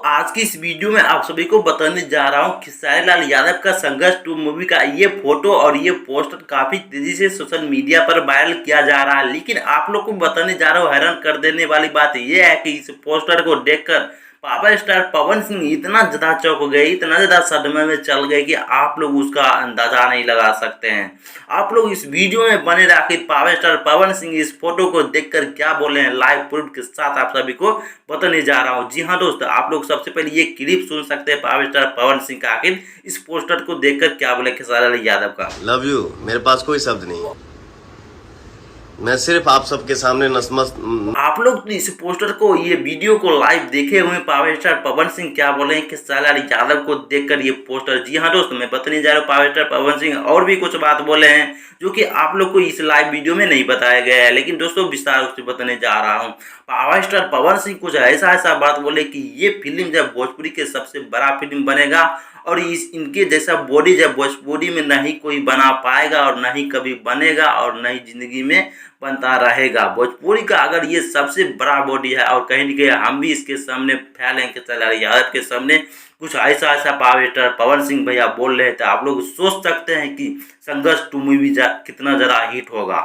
आज की इस वीडियो में आप सभी को बताने जा रहा हूं खेसारी लाल यादव का संघर्ष 2 मूवी का ये फोटो और ये पोस्टर काफी तेजी से सोशल मीडिया पर वायरल किया जा रहा है। लेकिन आप लोग को बताने जा रहा हूं, हैरान कर देने वाली बात ये है कि इस पोस्टर को देखकर पावर स्टार पवन सिंह इतना ज्यादा चौंक गए, इतना ज्यादा सदमे में चल गए कि आप लोग उसका अंदाजा नहीं लगा सकते हैं। आप लोग इस वीडियो में बने रखिए। पावर स्टार पवन सिंह इस फोटो को देखकर क्या बोले हैं, लाइव प्रूफ के साथ आप सभी को बताने जा रहा हूं। जी हाँ दोस्तों, आप लोग सबसे पहले ये क्लिप सुन सकते हैं पावर स्टार पवन सिंह का आखिर इस पोस्टर को देखकर क्या बोले खेसारी लाल यादव का। लव यू, मेरे पास कोई शब्द नहीं, मैं सिर्फ आप सबके सामने नतमस्तक। आप लोग इस पोस्टर को, ये वीडियो को लाइव देखे हुए पावर स्टार पवन सिंह क्या बोले हैं खेसारी लाल यादव को देखकर ये पोस्टर। जी हाँ दोस्तों, मैं बताने जा रहा हूँ पावर स्टार पवन सिंह और भी कुछ बात बोले हैं जो कि आप लोग को इस लाइव वीडियो में नहीं बताया गया है, लेकिन दोस्तों विस्तार रूप से बताने जा रहा हूँ। पावर स्टार पवन सिंह कुछ ऐसा बात बोले कि ये फिल्म जब भोजपुरी के सबसे बड़ा फिल्म बनेगा और इस इनके जैसा बॉडी जब भोजपुरी में नहीं कोई बना पाएगा और नहीं कभी बनेगा और नहीं जिंदगी में बनता रहेगा। भोजपुरी का अगर ये सबसे बड़ा बॉडी है और कहीं न कहीं हम भी इसके सामने फैल हैं खेसारी लाल यादव के सामने, कुछ ऐसा पावर स्टार पवन सिंह भैया बोल रहे थे। आप लोग सोच सकते हैं कि संघर्ष 2 मूवी कितना ज़्यादा हिट होगा।